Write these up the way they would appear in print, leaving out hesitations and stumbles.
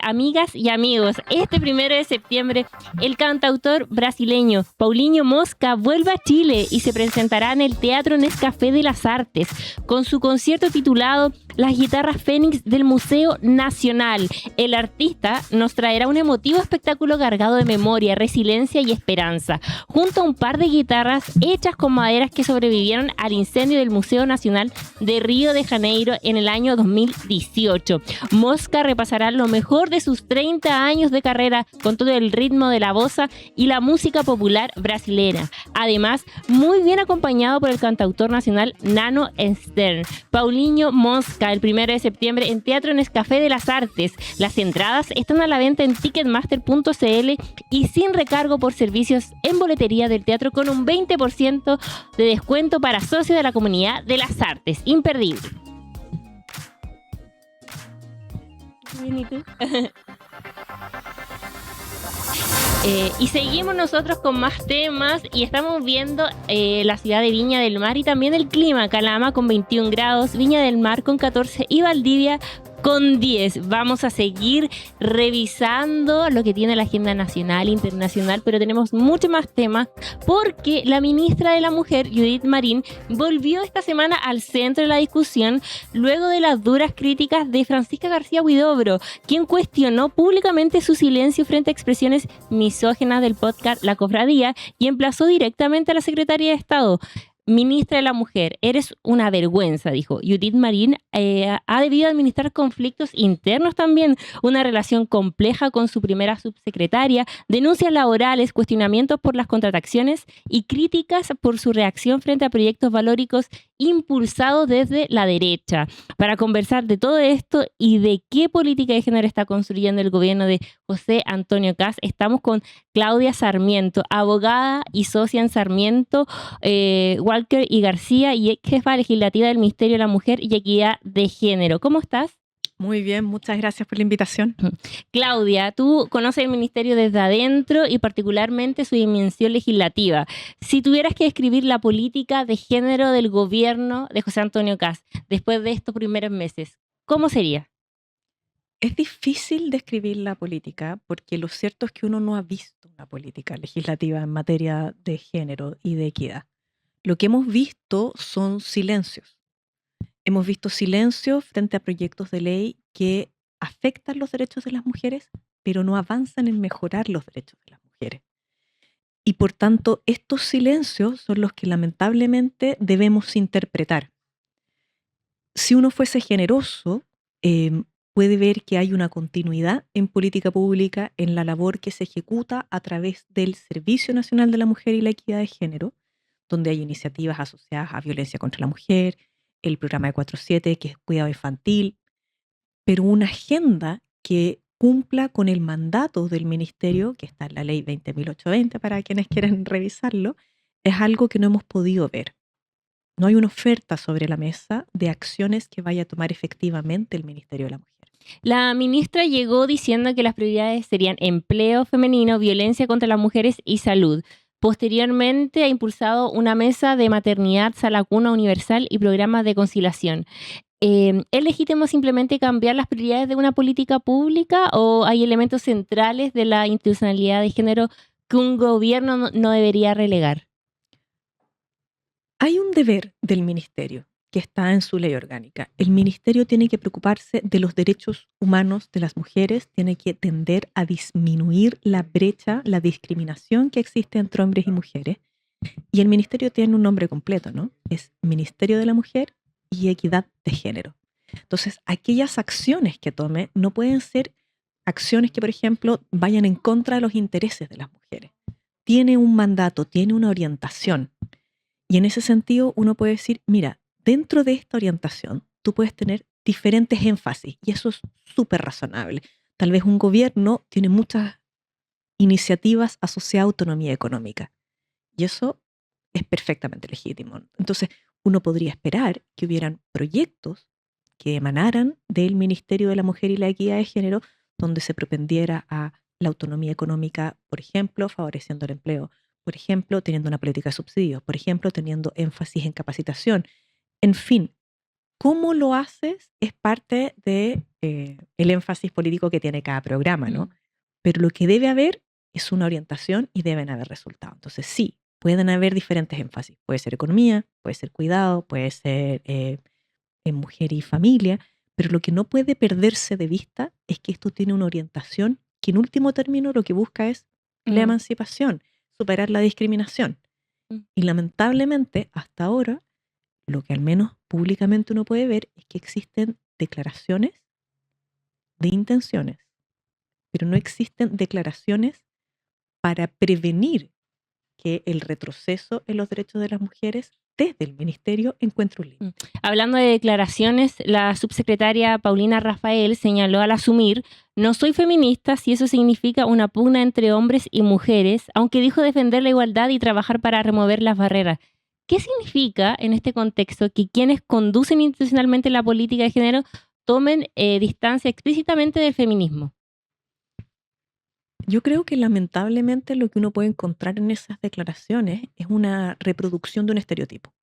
amigas y amigos. Este 1 de septiembre, el cantautor brasileño Paulinho Mosca vuelve a Chile y se presentará en el Teatro Nescafé de las Artes con su concierto titulado Las Guitarras Fénix del Museo Nacional. El artista nos traerá un emotivo espectáculo cargado de memoria, resiliencia y esperanza, junto a un par de guitarras hechas con maderas que sobrevivieron al incendio del Museo Nacional de Río de Janeiro en el año 2018. Mosca repasará lo mejor de sus 30 años de carrera con todo el ritmo de la bossa y la música popular brasileña. Además, muy bien acompañado por el cantautor nacional Nano Stern. Paulinho Mosca, el 1 de septiembre en Teatro Nescafé de las Artes. Las entradas están a la venta en ticketmaster.cl y sin recargo por servicios en boletería del teatro con un 20% de descuento para socios de la comunidad de las artes. Imperdible. Bien, ¿y tú? Y seguimos nosotros con más temas y estamos viendo la ciudad de Viña del Mar y también el clima. Calama con 21 grados, Viña del Mar con 14 y Valdivia con 10. Vamos a seguir revisando lo que tiene la agenda nacional e internacional, pero tenemos muchos más temas porque la ministra de la Mujer, Judith Marín, volvió esta semana al centro de la discusión luego de las duras críticas de Francisca García Huidobro, quien cuestionó públicamente su silencio frente a expresiones misóginas del podcast La Cofradía y emplazó directamente a la secretaria de Estado. Ministra de la Mujer, eres una vergüenza, dijo. Judith Marín ha debido administrar conflictos internos también, una relación compleja con su primera subsecretaria, denuncias laborales, cuestionamientos por las contrataciones y críticas por su reacción frente a proyectos valóricos impulsados desde la derecha. Para conversar de todo esto y de qué política de género está construyendo el gobierno de José Antonio Kast, estamos con Claudia Sarmiento, abogada y socia en Sarmiento, Walker y García y jefa legislativa del Ministerio de la Mujer y Equidad de Género. ¿Cómo estás? Muy bien, muchas gracias por la invitación. Claudia, tú conoces el ministerio desde adentro y particularmente su dimensión legislativa. Si tuvieras que describir la política de género del gobierno de José Antonio Kast después de estos primeros meses, ¿cómo sería? Es difícil describir la política porque lo cierto es que uno no ha visto una política legislativa en materia de género y de equidad. Lo que hemos visto son silencios. Hemos visto silencios frente a proyectos de ley que afectan los derechos de las mujeres, pero no avanzan en mejorar los derechos de las mujeres. Y por tanto, estos silencios son los que lamentablemente debemos interpretar. Si uno fuese generoso, puede ver que hay una continuidad en política pública en la labor que se ejecuta a través del Servicio Nacional de la Mujer y la Equidad de Género, donde hay iniciativas asociadas a violencia contra la mujer, el programa de 4.7, que es cuidado infantil, pero una agenda que cumpla con el mandato del ministerio, que está en la ley 20.820 para quienes quieren revisarlo, es algo que no hemos podido ver. No hay una oferta sobre la mesa de acciones que vaya a tomar efectivamente el Ministerio de la Mujer. La ministra llegó diciendo que las prioridades serían empleo femenino, violencia contra las mujeres y salud. Posteriormente ha impulsado una mesa de maternidad, sala cuna universal y programas de conciliación. ¿Es legítimo simplemente cambiar las prioridades de una política pública o hay elementos centrales de la institucionalidad de género que un gobierno no debería relegar? Hay un deber del ministerio que está en su ley orgánica. El ministerio tiene que preocuparse de los derechos humanos de las mujeres, tiene que tender a disminuir la brecha, la discriminación que existe entre hombres y mujeres. Y el ministerio tiene un nombre completo, ¿no? Es Ministerio de la Mujer y Equidad de Género. Entonces, aquellas acciones que tome no pueden ser acciones que, por ejemplo, vayan en contra de los intereses de las mujeres. Tiene un mandato, tiene una orientación. Y en ese sentido uno puede decir, mira, dentro de esta orientación tú puedes tener diferentes énfasis y eso es súper razonable. Tal vez un gobierno tiene muchas iniciativas asociadas a autonomía económica y eso es perfectamente legítimo. Entonces uno podría esperar que hubieran proyectos que emanaran del Ministerio de la Mujer y la Equidad de Género donde se propendiera a la autonomía económica, por ejemplo, favoreciendo el empleo, por ejemplo, teniendo una política de subsidios, por ejemplo, teniendo énfasis en capacitación. En fin, cómo lo haces es parte de el énfasis político que tiene cada programa, ¿no? Pero lo que debe haber es una orientación y deben haber resultados. Entonces, sí, pueden haber diferentes énfasis. Puede ser economía, puede ser cuidado, puede ser en mujer y familia, pero lo que no puede perderse de vista es que esto tiene una orientación que en último término lo que busca es la emancipación, superar la discriminación. Y lamentablemente, hasta ahora, lo que al menos públicamente uno puede ver es que existen declaraciones de intenciones, pero no existen declaraciones para prevenir que el retroceso en los derechos de las mujeres desde el ministerio encuentre un límite. Hablando de declaraciones, la subsecretaria Paulina Rafael señaló al asumir: no soy feminista si eso significa una pugna entre hombres y mujeres, aunque dijo defender la igualdad y trabajar para remover las barreras. ¿Qué significa en este contexto que quienes conducen institucionalmente la política de género tomen distancia explícitamente del feminismo? Yo creo que lamentablemente lo que uno puede encontrar en esas declaraciones es una reproducción de un estereotipo.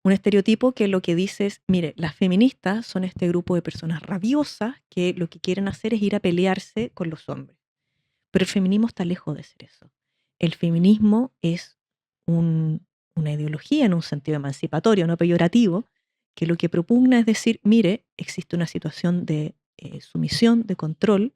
Un estereotipo que lo que dice es, mire, las feministas son este grupo de personas rabiosas que lo que quieren hacer es ir a pelearse con los hombres. Pero el feminismo está lejos de ser eso. El feminismo es una ideología en un sentido emancipatorio, no peyorativo, que lo que propugna es decir, mire, existe una situación de sumisión, de control,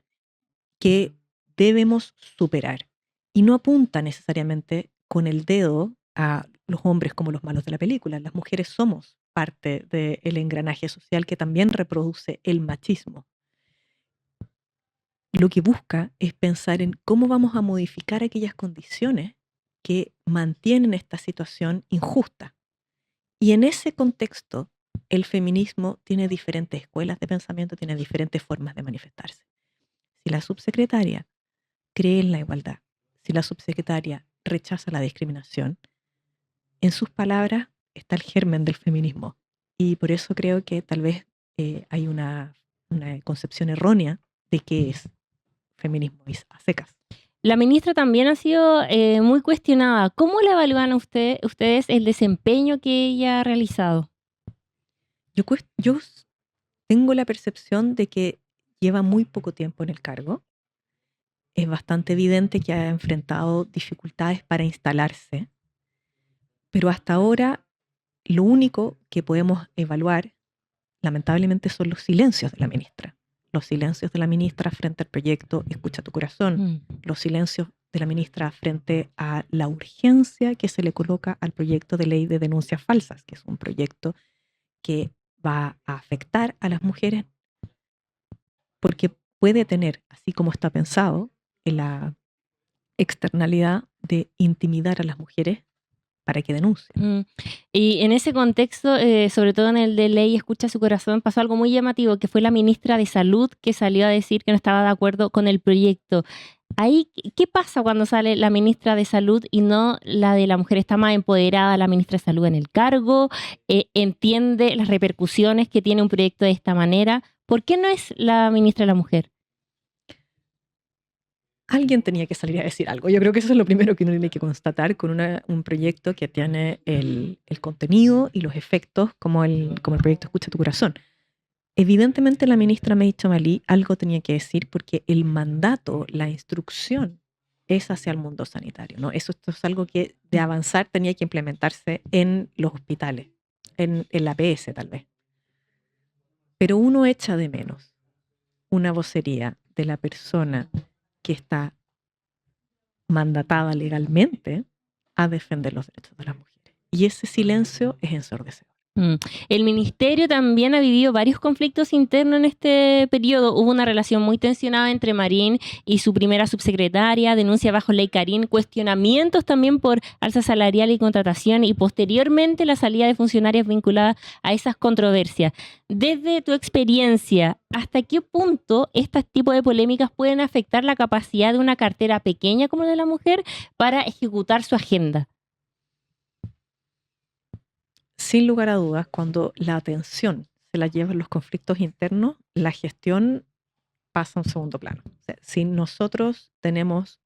que debemos superar. Y no apunta necesariamente con el dedo a los hombres como los malos de la película. Las mujeres somos parte del engranaje social que también reproduce el machismo. Lo que busca es pensar en cómo vamos a modificar aquellas condiciones que mantienen esta situación injusta. Y en ese contexto, el feminismo tiene diferentes escuelas de pensamiento, tiene diferentes formas de manifestarse. Si la subsecretaria cree en la igualdad, si la subsecretaria rechaza la discriminación, en sus palabras está el germen del feminismo. Y por eso creo que tal vez hay una concepción errónea de qué es feminismo a secas. La ministra también ha sido muy cuestionada. ¿Cómo le evalúan a ustedes el desempeño que ella ha realizado? Yo tengo la percepción de que lleva muy poco tiempo en el cargo. Es bastante evidente que ha enfrentado dificultades para instalarse, pero hasta ahora lo único que podemos evaluar, lamentablemente, son los silencios de la ministra. Los silencios de la ministra frente al proyecto Escucha tu corazón, los silencios de la ministra frente a la urgencia que se le coloca al proyecto de ley de denuncias falsas, que es un proyecto que va a afectar a las mujeres porque puede tener, así como está pensado, la externalidad de intimidar a las mujeres para que denuncien. Y en ese contexto, sobre todo en el de ley Escucha su corazón, pasó algo muy llamativo, que fue la ministra de Salud que salió a decir que no estaba de acuerdo con el proyecto. Ahí, ¿qué pasa cuando sale la ministra de Salud y no la de la mujer? ¿Está más empoderada la ministra de Salud en el cargo? ¿Entiende las repercusiones que tiene un proyecto de esta manera? ¿Por qué no es la ministra de la mujer? Alguien tenía que salir a decir algo. Yo creo que eso es lo primero que uno tiene que constatar con un proyecto que tiene el contenido y los efectos como el proyecto Escucha tu corazón. Evidentemente la ministra Mei Chamalí algo tenía que decir porque el mandato, la instrucción es hacia el mundo sanitario, ¿no? Esto es algo que de avanzar tenía que implementarse en los hospitales, en la APS tal vez. Pero uno echa de menos una vocería de la persona que está mandatada legalmente a defender los derechos de las mujeres. Y ese silencio es ensordecedor. El ministerio también ha vivido varios conflictos internos en este periodo. Hubo una relación muy tensionada entre Marín y su primera subsecretaria, denuncia bajo ley Karin, cuestionamientos también por alza salarial y contratación, y posteriormente la salida de funcionarios vinculadas a esas controversias. Desde tu experiencia, ¿hasta qué punto este tipo de polémicas pueden afectar la capacidad de una cartera pequeña como la de la mujer para ejecutar su agenda? Sin lugar a dudas, cuando la atención se la llevan los conflictos internos, la gestión pasa a un segundo plano. O sea, si nosotros tenemos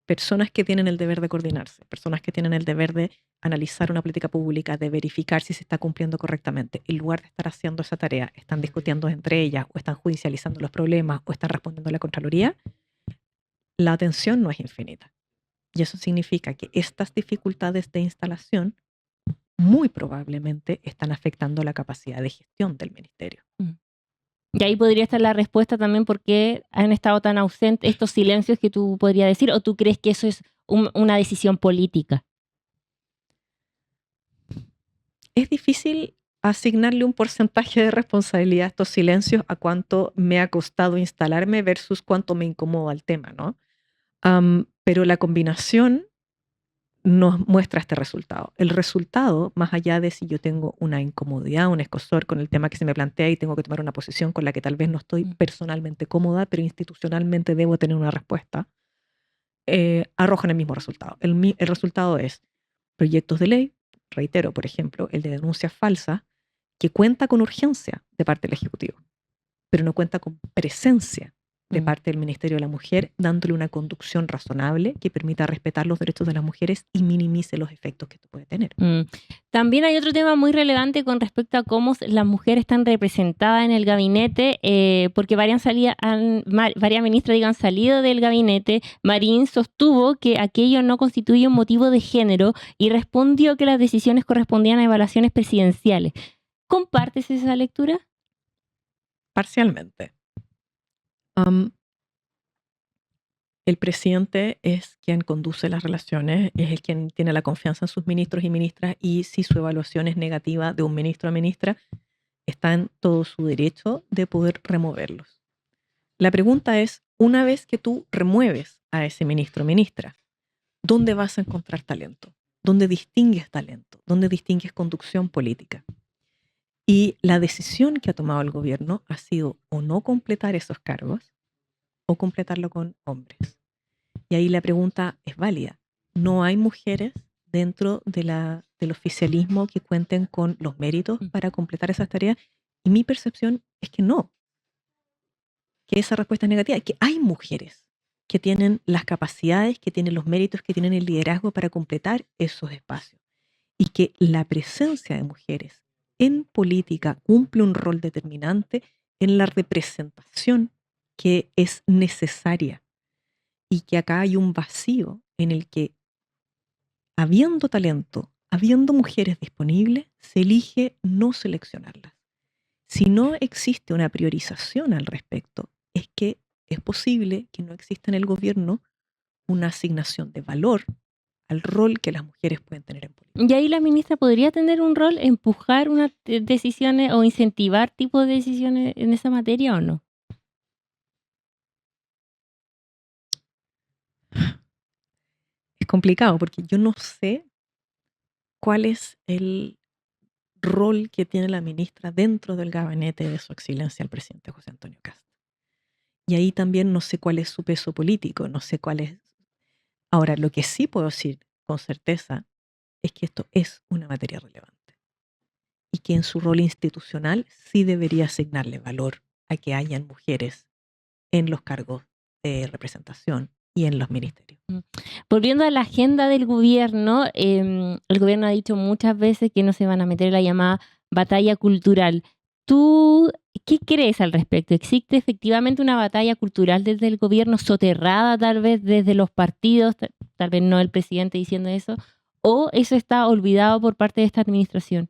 personas que tienen el deber de coordinarse, personas que tienen el deber de analizar una política pública, de verificar si se está cumpliendo correctamente, en lugar de estar haciendo esa tarea, están discutiendo entre ellas o están judicializando los problemas o están respondiendo a la Contraloría, la atención no es infinita. Y eso significa que estas dificultades de instalación muy probablemente están afectando la capacidad de gestión del ministerio. Y ahí podría estar la respuesta también por qué han estado tan ausentes estos silencios que tú podrías decir, o tú crees que eso es una decisión política. Es difícil asignarle un porcentaje de responsabilidad a estos silencios, a cuánto me ha costado instalarme versus cuánto me incomoda el tema, ¿no? Pero la combinación nos muestra este resultado. El resultado, más allá de si yo tengo una incomodidad, un escozor con el tema que se me plantea y tengo que tomar una posición con la que tal vez no estoy personalmente cómoda, pero institucionalmente debo tener una respuesta, arrojan el mismo resultado. El resultado es proyectos de ley, reitero, por ejemplo, el de denuncias falsas, que cuenta con urgencia de parte del Ejecutivo, pero no cuenta con presencia de parte del Ministerio de la Mujer, dándole una conducción razonable que permita respetar los derechos de las mujeres y minimice los efectos que esto puede tener. También hay otro tema muy relevante con respecto a cómo las mujeres están representadas en el gabinete, porque varias ministras han salido del gabinete. Marín sostuvo que aquello no constituye un motivo de género y respondió que las decisiones correspondían a evaluaciones presidenciales. ¿Compartes esa lectura? Parcialmente. El presidente es quien conduce las relaciones, es el quien tiene la confianza en sus ministros y ministras, y si su evaluación es negativa de un ministro o ministra, está en todo su derecho de poder removerlos. La pregunta es, una vez que tú remueves a ese ministro o ministra, ¿dónde vas a encontrar talento? ¿Dónde distingues talento? ¿Dónde distingues conducción política? Y la decisión que ha tomado el gobierno ha sido o no completar esos cargos o completarlo con hombres. Y ahí la pregunta es válida. No hay mujeres dentro del oficialismo que cuenten con los méritos para completar esas tareas. Y mi percepción es que no, que esa respuesta es negativa, que hay mujeres que tienen las capacidades, que tienen los méritos, que tienen el liderazgo para completar esos espacios. Y que la presencia de mujeres en política cumple un rol determinante en la representación que es necesaria. Y que acá hay un vacío en el que, habiendo talento, habiendo mujeres disponibles, se elige no seleccionarlas. Si no existe una priorización al respecto, es que es posible que no exista en el gobierno una asignación de valor al rol que las mujeres pueden tener en política. Y ahí la ministra podría tener un rol, empujar unas decisiones o incentivar tipos de decisiones en esa materia, ¿o no? Es complicado porque yo no sé cuál es el rol que tiene la ministra dentro del gabinete de su excelencia el presidente José Antonio Kast. Y ahí también no sé cuál es su peso político, no sé cuál es. Ahora, lo que sí puedo decir con certeza es que esto es una materia relevante y que en su rol institucional sí debería asignarle valor a que hayan mujeres en los cargos de representación y en los ministerios. Volviendo a la agenda del gobierno, el gobierno ha dicho muchas veces que no se van a meter en la llamada batalla cultural. ¿Tú qué crees al respecto? ¿Existe efectivamente una batalla cultural desde el gobierno, soterrada tal vez desde los partidos, tal vez no el presidente diciendo eso, o eso está olvidado por parte de esta administración?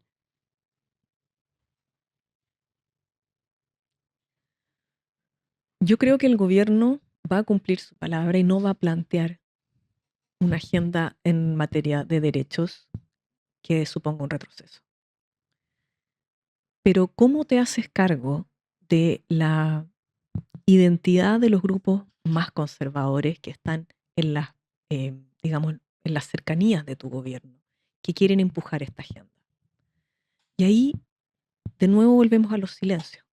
Yo creo que el gobierno va a cumplir su palabra y no va a plantear una agenda en materia de derechos que suponga un retroceso. Pero ¿cómo te haces cargo de la identidad de los grupos más conservadores que están en las, digamos, en las cercanías de tu gobierno, que quieren empujar esta agenda? Y ahí, de nuevo, volvemos a los silencios.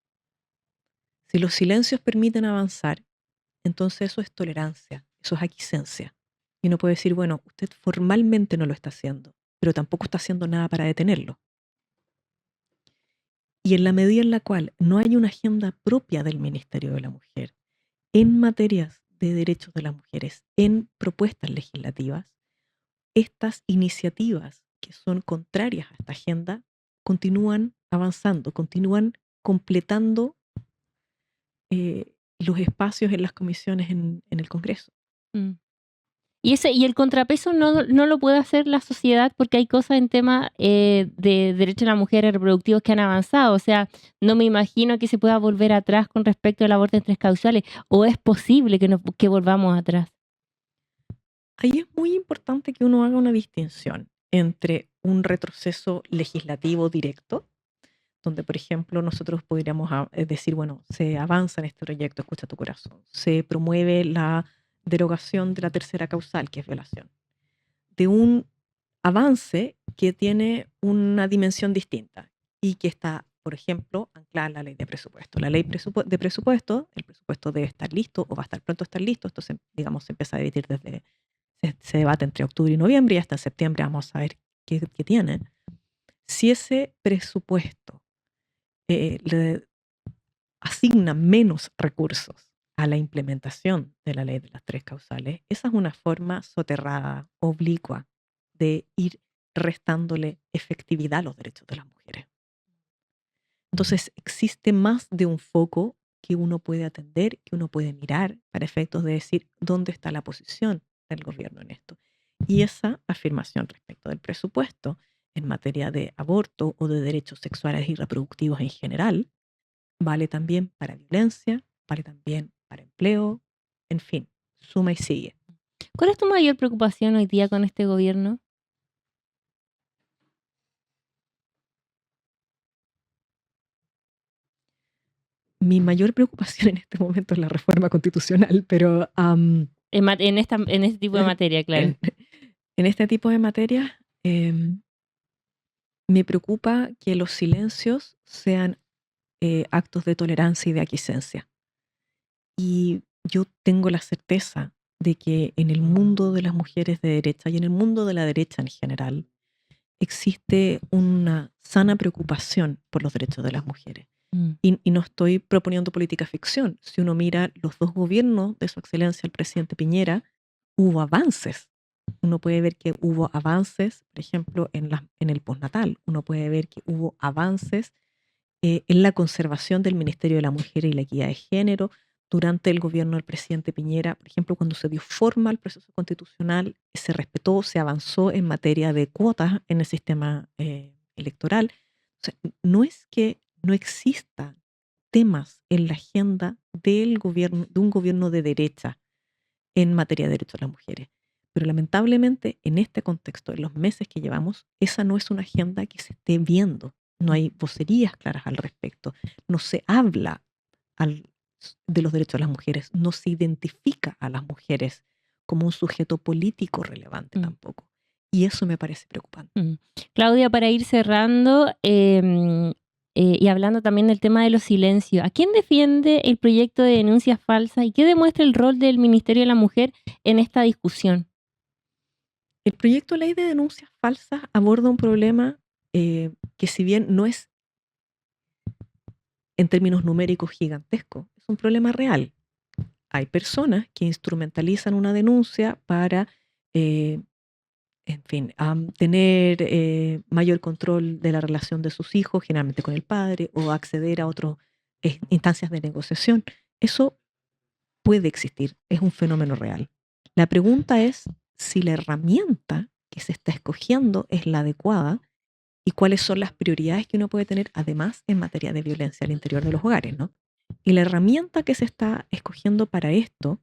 Si los silencios permiten avanzar, entonces eso es tolerancia, eso es aquiescencia. Y uno puede decir, bueno, usted formalmente no lo está haciendo, pero tampoco está haciendo nada para detenerlo. Y en la medida en la cual no hay una agenda propia del Ministerio de la Mujer en materias de derechos de las mujeres, en propuestas legislativas, estas iniciativas que son contrarias a esta agenda continúan avanzando, continúan completando los espacios en las comisiones en el Congreso. Mm. Y el contrapeso no lo puede hacer la sociedad porque hay cosas en tema de derechos de las mujeres reproductivos que han avanzado. O sea, no me imagino que se pueda volver atrás con respecto al aborto en 3 causales. ¿O es posible que volvamos atrás? Ahí es muy importante que uno haga una distinción entre un retroceso legislativo directo, donde, por ejemplo, nosotros podríamos decir, bueno, se avanza en este proyecto, escucha tu corazón, se promueve la derogación de la tercera causal, que es violación, de un avance que tiene una dimensión distinta y que está, por ejemplo, anclada en la ley de presupuesto. La ley de presupuesto, el presupuesto debe estar listo o va a estar pronto a estar listo, esto digamos, se empieza a debatir se debate entre octubre y noviembre y hasta septiembre vamos a ver qué tiene. Si ese presupuesto le asigna menos recursos a la implementación de la ley de las 3 causales, esa es una forma soterrada, oblicua, de ir restándole efectividad a los derechos de las mujeres. Entonces, existe más de un foco que uno puede atender, que uno puede mirar para efectos de decir dónde está la posición del gobierno en esto. Y esa afirmación respecto del presupuesto en materia de aborto o de derechos sexuales y reproductivos en general, vale también para violencia, vale también para empleo, en fin, suma y sigue. ¿Cuál es tu mayor preocupación hoy día con este gobierno? Mi mayor preocupación en este momento es la reforma constitucional, pero En este tipo de materia, claro. en este tipo de materias me preocupa que los silencios sean actos de tolerancia y de aquiescencia. Y yo tengo la certeza de que en el mundo de las mujeres de derecha y en el mundo de la derecha en general existe una sana preocupación por los derechos de las mujeres. Mm. Y no estoy proponiendo política ficción. Si uno mira los 2 gobiernos de su excelencia, el presidente Piñera, hubo avances. Uno puede ver que hubo avances, por ejemplo, en el postnatal. Uno puede ver que hubo avances en la conservación del Ministerio de la Mujer y la Equidad de Género durante el gobierno del presidente Piñera. Por ejemplo, cuando se dio forma al proceso constitucional, se respetó, se avanzó en materia de cuotas en el sistema electoral. O sea, no es que no existan temas en la agenda del gobierno, de un gobierno de derecha en materia de derechos de las mujeres. Pero lamentablemente, en este contexto, en los meses que llevamos, esa no es una agenda que se esté viendo. No hay vocerías claras al respecto. No se habla de los derechos de las mujeres. No se identifica a las mujeres como un sujeto político relevante tampoco. Y eso me parece preocupante. Claudia, para ir cerrando y hablando también del tema de los silencios, ¿a quién defiende el proyecto de denuncias falsas y qué demuestra el rol del Ministerio de la Mujer en esta discusión? El proyecto de ley de denuncias falsas aborda un problema que si bien no es en términos numéricos gigantesco, es un problema real. Hay personas que instrumentalizan una denuncia para, en fin, tener mayor control de la relación de sus hijos, generalmente con el padre, o acceder a otras instancias de negociación. Eso puede existir, es un fenómeno real. La pregunta es si la herramienta que se está escogiendo es la adecuada y cuáles son las prioridades que uno puede tener además en materia de violencia al interior de los hogares, ¿no? Y la herramienta que se está escogiendo para esto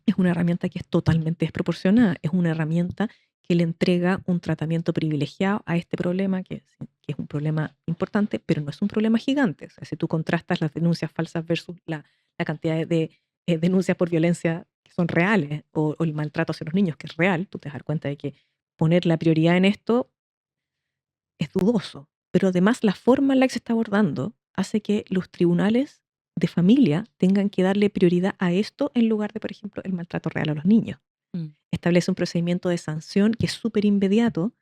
es una herramienta que es totalmente desproporcionada, es una herramienta que le entrega un tratamiento privilegiado a este problema, que es un problema importante, pero no es un problema gigante. O sea, si tú contrastas las denuncias falsas versus la cantidad de denuncias por violencia que son reales o el maltrato hacia los niños que es real, tú te das cuenta de que poner la prioridad en esto es dudoso, pero además la forma en la que se está abordando hace que los tribunales de familia tengan que darle prioridad a esto en lugar de, por ejemplo, el maltrato real a los niños. Establece un procedimiento de sanción que es súper inmediato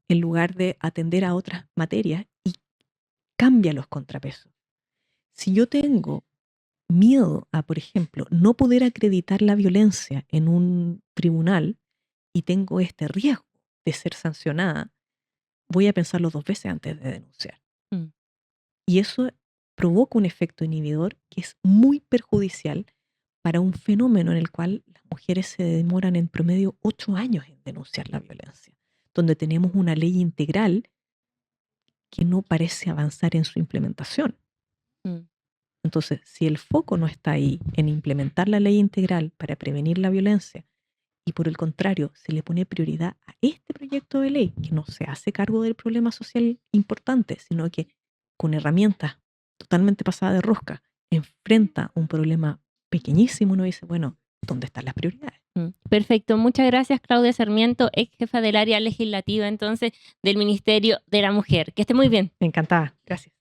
en lugar de atender a otras materias y cambia los contrapesos. Si yo tengo miedo a, por ejemplo, no poder acreditar la violencia en un tribunal y tengo este riesgo de ser sancionada, voy a pensarlo 2 veces antes de denunciar. Mm. Y eso provoca un efecto inhibidor que es muy perjudicial para un fenómeno en el cual las mujeres se demoran en promedio 8 años en denunciar la violencia, donde tenemos una ley integral que no parece avanzar en su implementación. Mm. Entonces, si el foco no está ahí en implementar la ley integral para prevenir la violencia y por el contrario se le pone prioridad a este proyecto de ley que no se hace cargo del problema social importante, sino que con herramientas totalmente pasadas de rosca enfrenta un problema pequeñísimo, uno dice, bueno, ¿dónde están las prioridades? Perfecto, muchas gracias Claudia Sarmiento, ex jefa del área legislativa entonces del Ministerio de la Mujer. Que esté muy bien. Me encantaba, gracias.